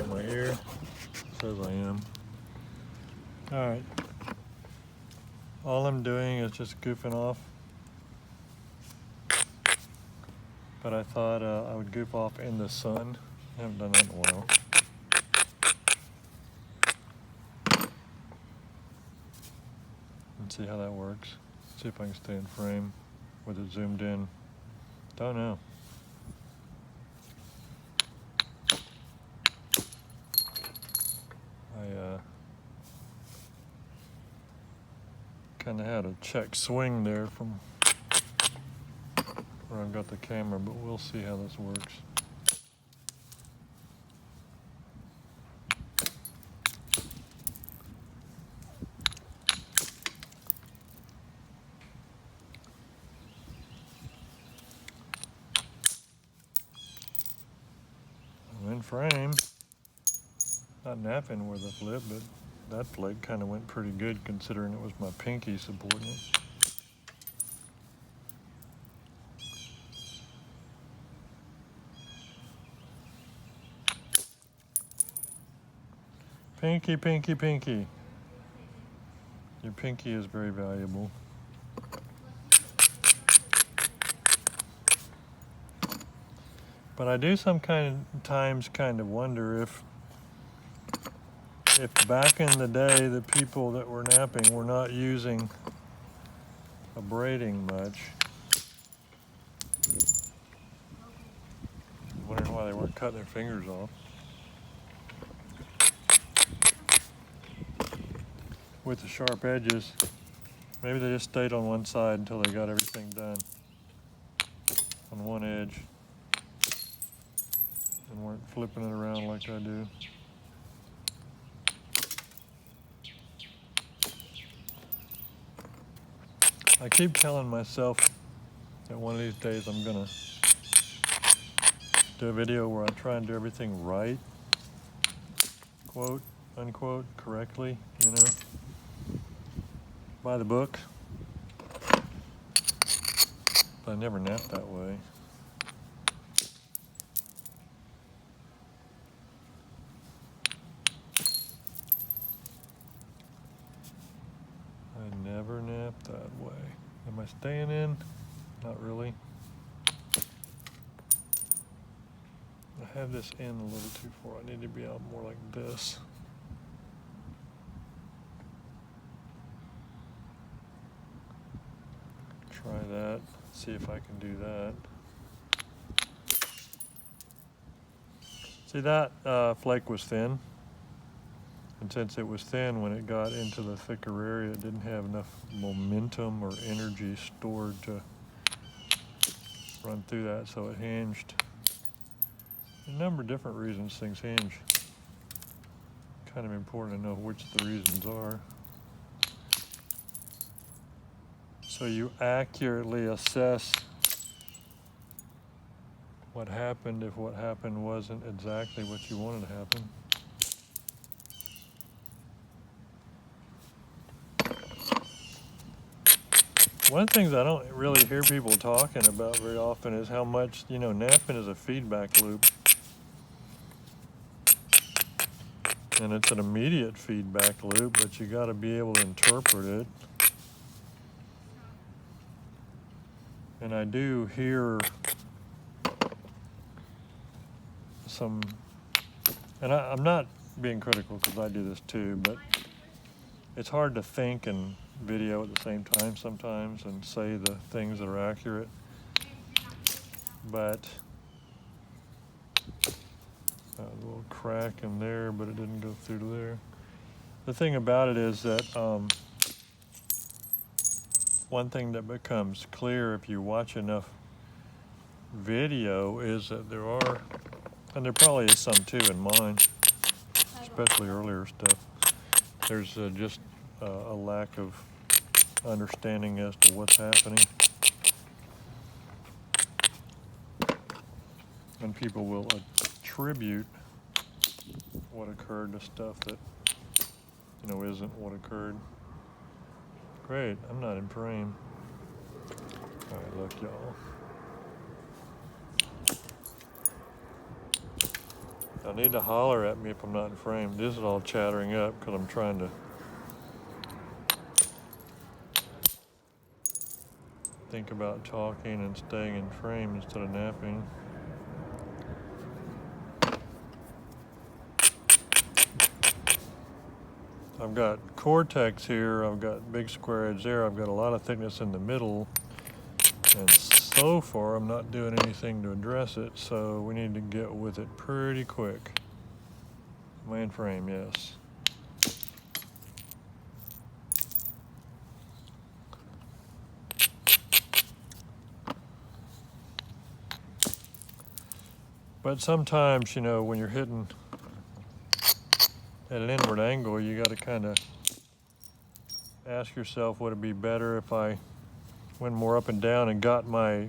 at my ear. Says I am. Alright. All I'm doing is just goofing off. But I thought I would goof off in the sun. I haven't done that in a while. And see how that works. See if I can stay in frame with it zoomed in. Don't know. I kind of had a check swing there from where I've got the camera, but we'll see how this works. I'm in frame. Not napping with a flip, but that flake kind of went pretty good considering it was my pinky supporting it. Pinky, pinky, pinky. Your pinky is very valuable. But I do sometimes kind of wonder if back in the day the people that were napping were not using abrading much. I'm wondering why they weren't cutting their fingers off. With the sharp edges. Maybe they just stayed on one side until they got everything done on one edge and weren't flipping it around like I do. I keep telling myself that one of these days I'm gonna do a video where I try and do everything right, quote, unquote, correctly, you know, by the book. But I never nap that way. I never nap that way. Am I staying in? Not really. I have this in a little too far. I need to be out more like this. Try that. See if I can do that. See, that flake was thin. And since it was thin, when it got into the thicker area, it didn't have enough momentum or energy stored to run through that, so it hinged. A number of different reasons things hinge. Kind of important to know which the reasons are. So you accurately assess what happened if what happened wasn't exactly what you wanted to happen. One of the things I don't really hear people talking about very often is how much, you know, napping is a feedback loop. And it's an immediate feedback loop, but you got to be able to interpret it. And I do hear some, and I'm not being critical because I do this too, but it's hard to think and video at the same time sometimes and say the things that are accurate. But a little crack in there, but it didn't go through to there. The thing about it is that one thing that becomes clear if you watch enough video is that there are, and there probably is some too in mine, especially earlier stuff, there's just a lack of understanding as to what's happening. And people will attribute what occurred to stuff that, you know, isn't what occurred. Great, I'm not in frame. All right, look, y'all. I need to holler at me if I'm not in frame. This is all chattering up because I'm trying to think about talking and staying in frame instead of napping. I've got cortex here, I've got big square edge there, I've got a lot of thickness in the middle, and so far I'm not doing anything to address it, so we need to get with it pretty quick. Am I in frame? Yes. But sometimes, you know, when you're hitting at an inward angle, you got to kind of ask yourself, would it be better if I went more up and down and got my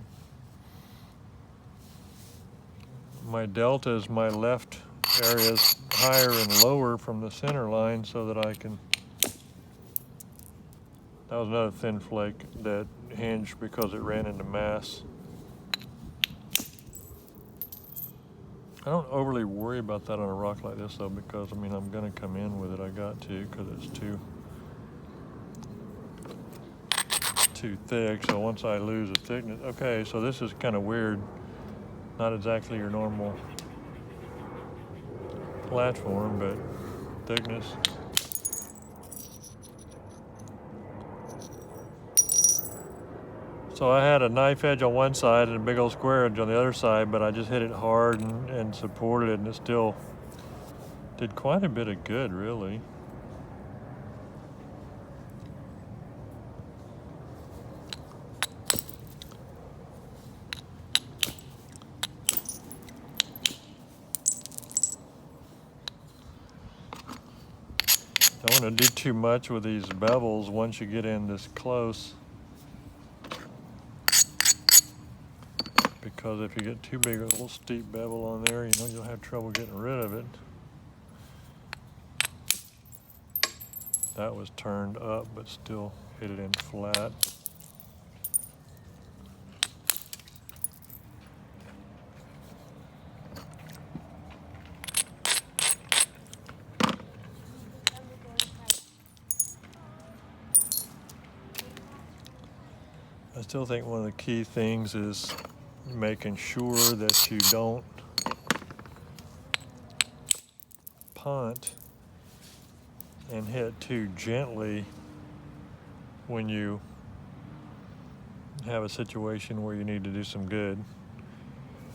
deltas, my left areas higher and lower from the center line so that I can. That was another thin flake that hinged because it ran into mass. I don't overly worry about that on a rock like this though, because I mean I'm gonna come in with it. I got to, because it's too thick. So once I lose the thickness, okay. So this is kind of weird. Not exactly your normal platform, but thickness. So I had a knife edge on one side and a big old square edge on the other side, but I just hit it hard and supported it, and it still did quite a bit of good, really. Don't want to do too much with these bevels once you get in this close, because if you get too big a little steep bevel on there, you know, you'll have trouble getting rid of it. That was turned up, but still hit it in flat. I still think one of the key things is making sure that you don't punt and hit too gently when you have a situation where you need to do some good.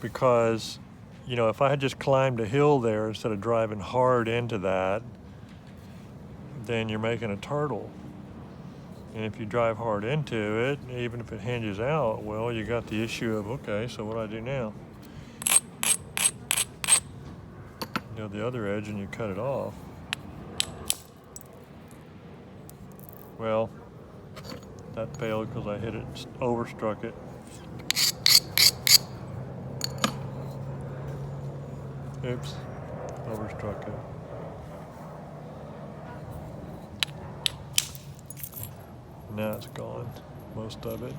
Because, you know, if I had just climbed a hill there instead of driving hard into that, then you're making a turtle. And if you drive hard into it, even if it hinges out, well, you got the issue of, okay, so what do I do now? You know, the other edge and you cut it off. Well, that failed because I hit it, overstruck it. Oops, overstruck it. Now it's gone, most of it.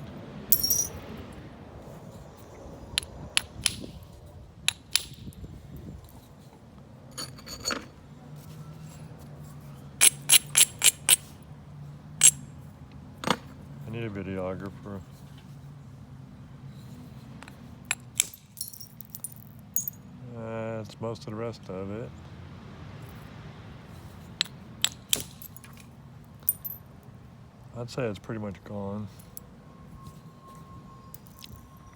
I need a videographer. That's most of the rest of it. I'd say it's pretty much gone,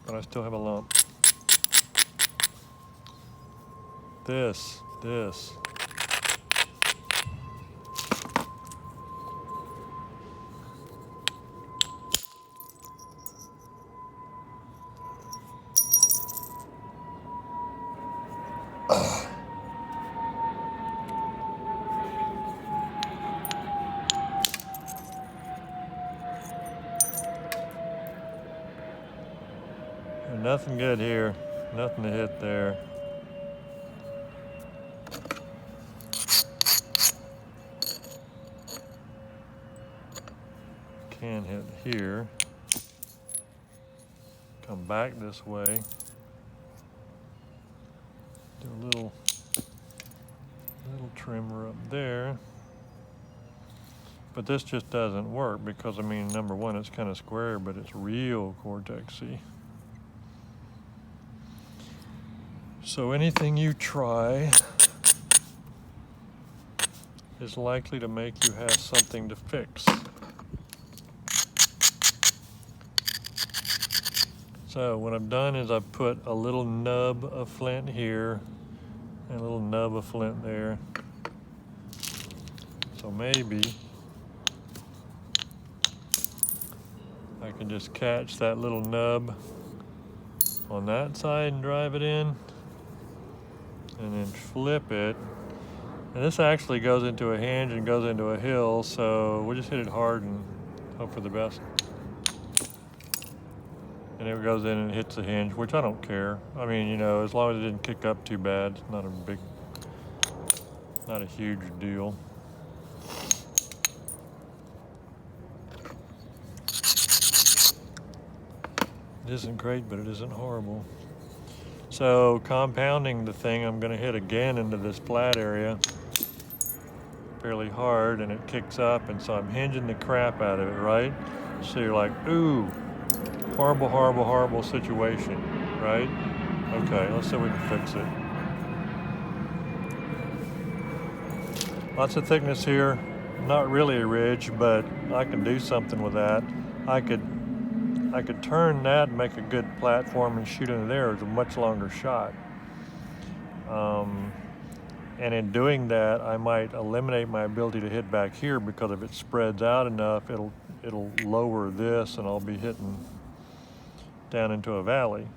but I still have a lump. This. Nothing good here, nothing to hit there. Can hit here. Come back this way. Do a little trimmer up there. But this just doesn't work because, I mean, number one, it's kind of square, but it's real cortexy. So anything you try is likely to make you have something to fix. So what I've done is I've put a little nub of flint here and a little nub of flint there. So maybe I can just catch that little nub on that side and drive it in and then flip it. And this actually goes into a hinge and goes into a hill, so we'll just hit it hard and hope for the best. And it goes in and hits the hinge, which I don't care. I mean, you know, as long as it didn't kick up too bad, it's not a huge deal. It isn't great, but it isn't horrible. So compounding the thing, I'm gonna hit again into this flat area fairly hard, and it kicks up, and so I'm hinging the crap out of it, right? So you're like, ooh, horrible, horrible, horrible situation, right? Okay, let's see if we can fix it. Lots of thickness here, not really a ridge, but I can do something with that. I could turn that and make a good platform and shoot into there. It's a much longer shot. And in doing that, I might eliminate my ability to hit back here, because if it spreads out enough, it'll lower this and I'll be hitting down into a valley.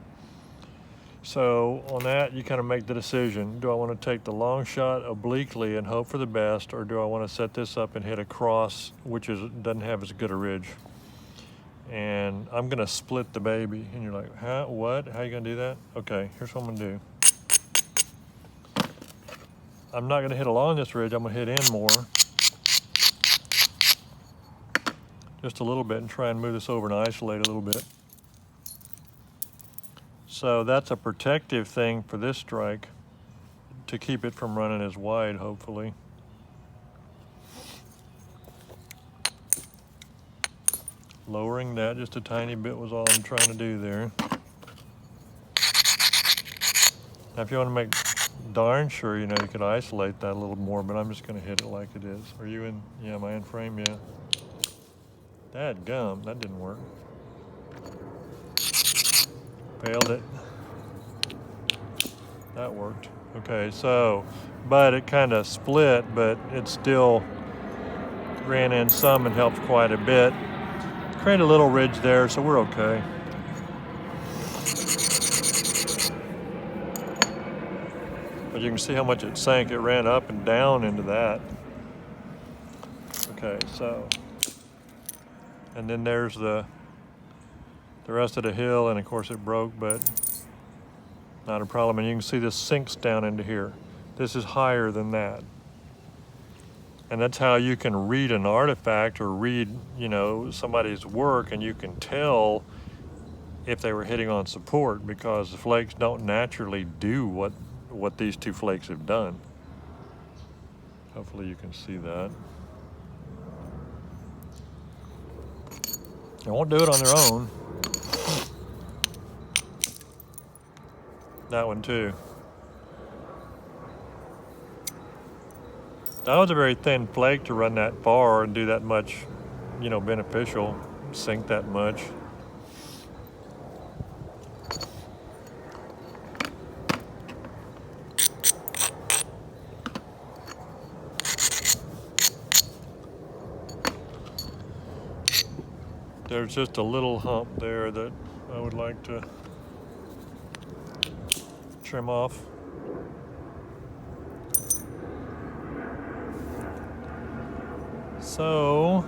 So on that, you kind of make the decision. Do I want to take the long shot obliquely and hope for the best, or do I want to set this up and hit across, which doesn't have as good a ridge? And I'm gonna split the baby. And you're like, huh, what? How are you gonna do that? Okay, here's what I'm gonna do. I'm not gonna hit along this ridge, I'm gonna hit in more. Just a little bit, and try and move this over and isolate a little bit. So that's a protective thing for this strike, to keep it from running as wide, hopefully. Lowering that just a tiny bit was all I'm trying to do there. Now if you want to make darn sure, you know, you could isolate that a little more, but I'm just going to hit it like it is. Are you in? Yeah, am I in frame? Yeah. Dadgum, that didn't work. Failed it. That worked. Okay, so, but it kind of split, but it still ran in some and helped quite a bit. Create a little ridge there, so we're okay. But you can see how much it sank. It ran up and down into that. Okay, so, and then there's the rest of the hill, and of course it broke, but not a problem. And you can see this sinks down into here. This is higher than that. And that's how you can read an artifact, or read, you know, somebody's work, and you can tell if they were hitting on support, because the flakes don't naturally do what these two flakes have done. Hopefully you can see that. They won't do it on their own. That one too. That was a very thin flake to run that far and do that much, you know, beneficial, sink that much. There's just a little hump there that I would like to trim off. So,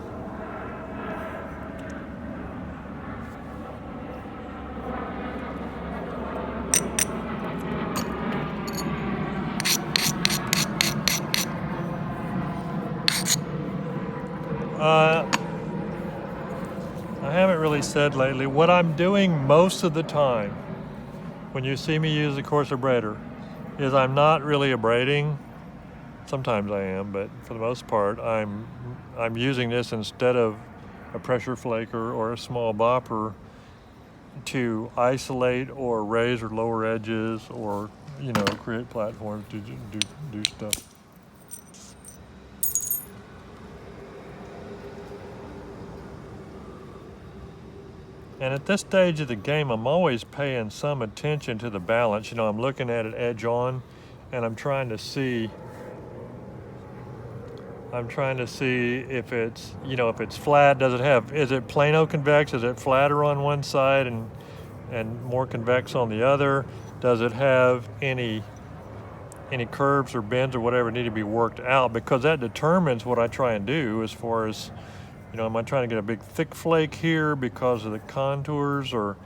I haven't really said lately. What I'm doing most of the time when you see me use the coarse abrader is I'm not really abrading. Sometimes I am, but for the most part, I'm using this instead of a pressure flaker or a small bopper to isolate or raise or lower edges, or create platforms to do stuff. And at this stage of the game, I'm always paying some attention to the balance. I'm looking at it edge on, and I'm trying to see if it's, if it's flat. Is it plano convex? Is it flatter on one side and more convex on the other? Does it have any curves or bends or whatever need to be worked out? Because that determines what I try and do as far as, am I trying to get a big thick flake here because of the contours, or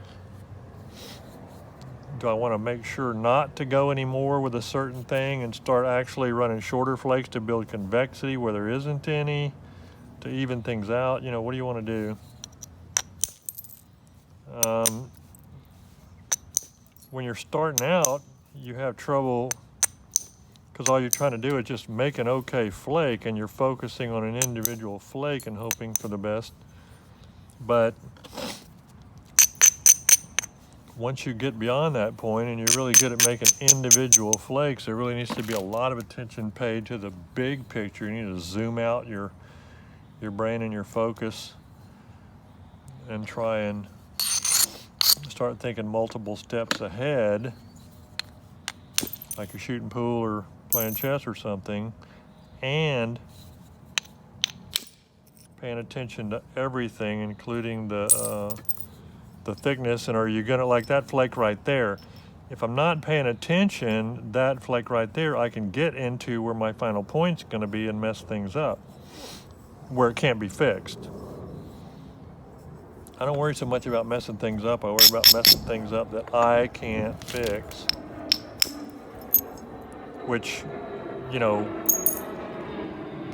do I want to make sure not to go anymore with a certain thing and start actually running shorter flakes to build convexity where there isn't any, to even things out? What do you want to do? When you're starting out, you have trouble because all you're trying to do is just make an okay flake, and you're focusing on an individual flake and hoping for the best. But once you get beyond that point and you're really good at making individual flakes, there really needs to be a lot of attention paid to the big picture. You need to zoom out your brain and your focus and try and start thinking multiple steps ahead, like you're shooting pool or playing chess or something, and paying attention to everything, including the thickness. And are you gonna, like that flake right there, if I'm not paying attention, that flake right there, I can get into where my final point's gonna be and mess things up, where it can't be fixed. I don't worry so much about messing things up. I worry about messing things up that I can't fix, which, the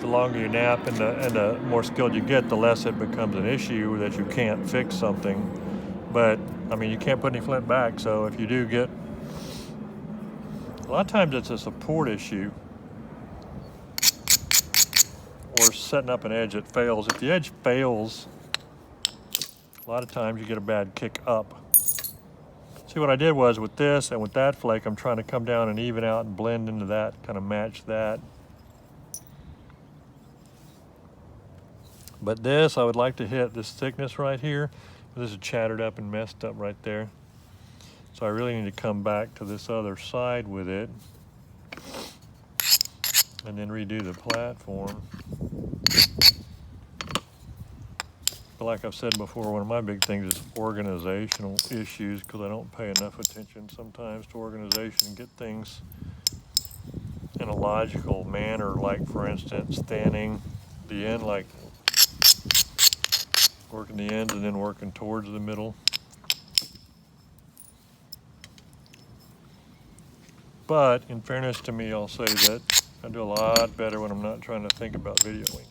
longer you nap and the more skilled you get, the less it becomes an issue that you can't fix something. But, you can't put any flint back, so if you do get, a lot of times it's a support issue or setting up an edge that fails. If the edge fails, a lot of times you get a bad kick up. See, what I did was with this and with that flake, I'm trying to come down and even out and blend into that, kind of match that. But this, I would like to hit this thickness right here. This is chattered up and messed up right there. So I really need to come back to this other side with it and then redo the platform. But like I've said before, one of my big things is organizational issues, because I don't pay enough attention sometimes to organization and get things in a logical manner. Like, for instance, thinning the end, like working the ends and then working towards the middle. But in fairness to me, I'll say that I do a lot better when I'm not trying to think about videoing.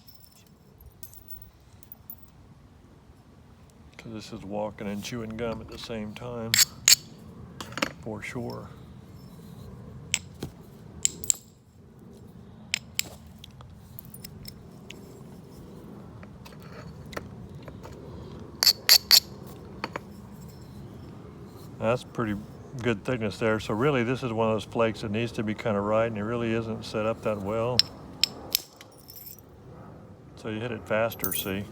Because this is walking and chewing gum at the same time, for sure. That's pretty good thickness there. So really, this is one of those flakes that needs to be kind of right, and it really isn't set up that well. So you hit it faster, see?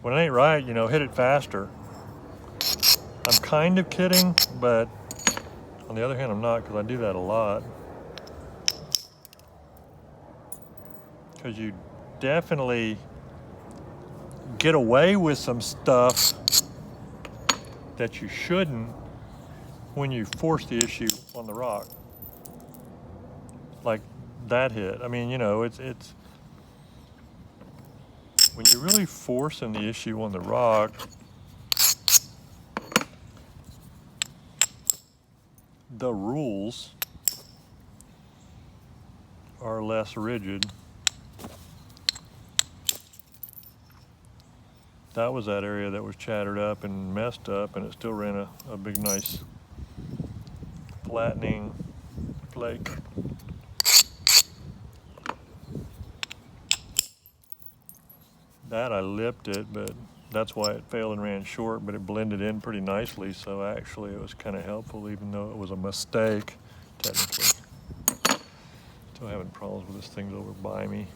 When it ain't right, hit it faster. I'm kind of kidding, but on the other hand, I'm not, because I do that a lot. Because you definitely get away with some stuff that you shouldn't when you force the issue on the rock, like that hit. It's when you're really forcing the issue on the rock, the rules are less rigid. That was that area that was chattered up and messed up, and it still ran a big, nice flattening flake. That I lipped it, but that's why it failed and ran short, but it blended in pretty nicely, so actually it was kind of helpful, even though it was a mistake, technically. Still having problems with this thing's over by me.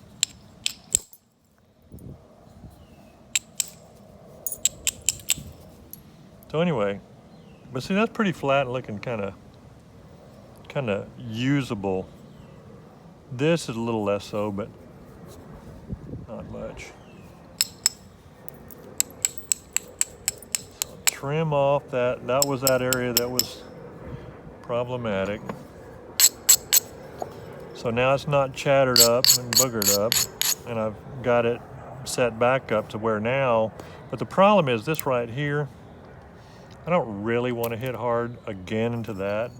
So anyway, but see, that's pretty flat and looking kind of usable. This is a little less so, but not much. So trim off that was that area that was problematic. So now it's not chattered up and boogered up, and I've got it set back up to where now, but the problem is this right here, I don't really want to hit hard again into that.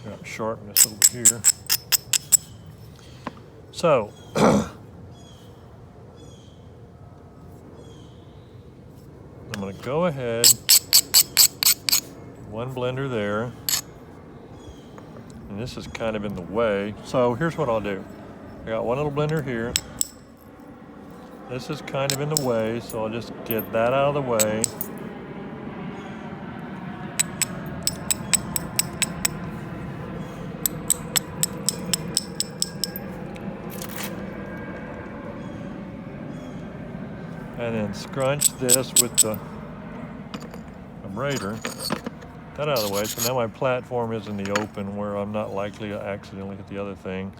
Got sharpness over here. So, I'm going to go ahead, one blender there, and this is kind of in the way. So here's what I'll do. I got one little blender here. This is kind of in the way, so I'll just get that out of the way. And then scrunch this with the abrader. That out of the way, so now my platform is in the open where I'm not likely to accidentally hit the other thing.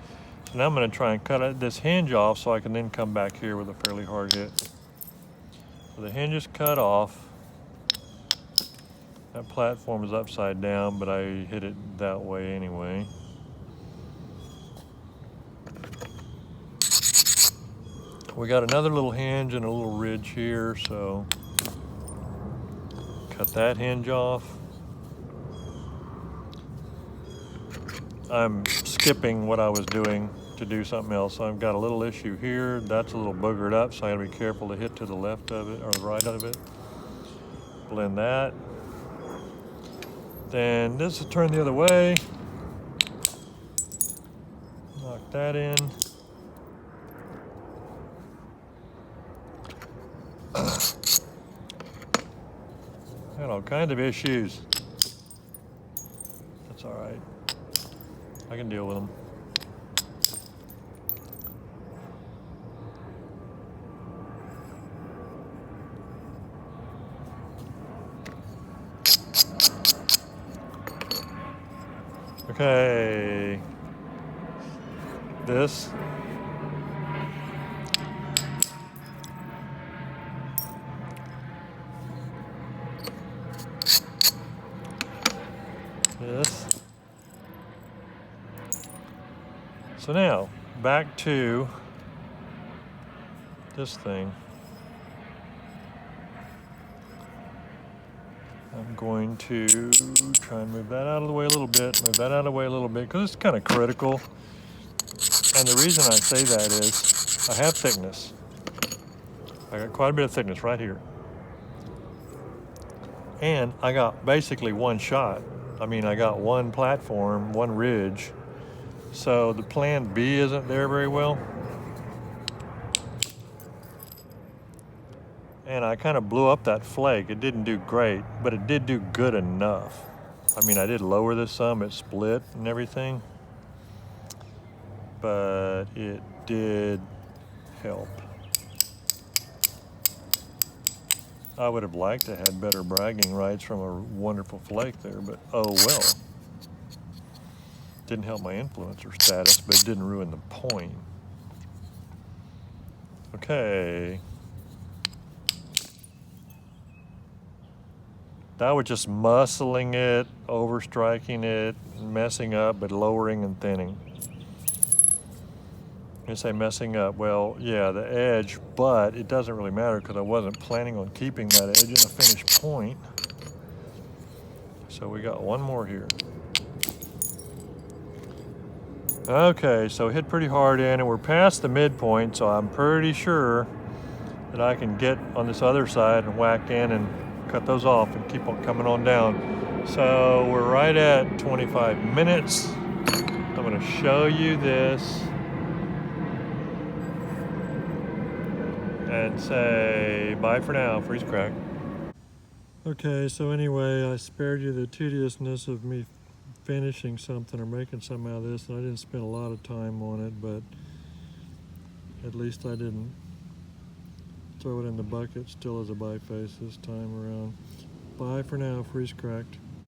So now I'm going to try and cut this hinge off so I can then come back here with a fairly hard hit. So the hinge is cut off. That platform is upside down, but I hit it that way anyway. We got another little hinge and a little ridge here, so cut that hinge off. I'm skipping what I was doing to do something else. So I've got a little issue here. That's a little boogered up, so I gotta be careful to hit to the left of it or the right of it. Blend that. Then this is turned the other way. Knock that in. Got all kinds of issues. That's all right. I can deal with them. Okay. This. This. So now, back to this thing. I'm going to try and move that out of the way a little bit, move that out of the way a little bit, because it's kind of critical. And the reason I say that is I have thickness. I got quite a bit of thickness right here. And I got basically one shot. I mean, I got one platform, one ridge. So the plan B isn't there very well. And I kind of blew up that flake. It didn't do great, but it did do good enough. I mean, I did lower this some, it split and everything, but it did help. I would have liked to have had better bragging rights from a wonderful flake there, but oh well. Didn't help my influencer status, but it didn't ruin the point. Okay. That was just muscling it, overstriking it, messing up, but lowering and thinning. I say messing up, well, yeah, the edge, but it doesn't really matter because I wasn't planning on keeping that edge in a finished point. So we got one more here. Okay, so hit pretty hard in, and we're past the midpoint, so I'm pretty sure that I can get on this other side and whack in and cut those off and keep on coming on down. So we're right at 25 minutes. I'm going to show you this. and say bye for now, freeze crack. Okay, so anyway, I spared you the tediousness of me finishing something or making something out of this, and I didn't spend a lot of time on it, but at least I didn't throw it in the bucket still as a biface this time around. Bye for now, freeze cracked.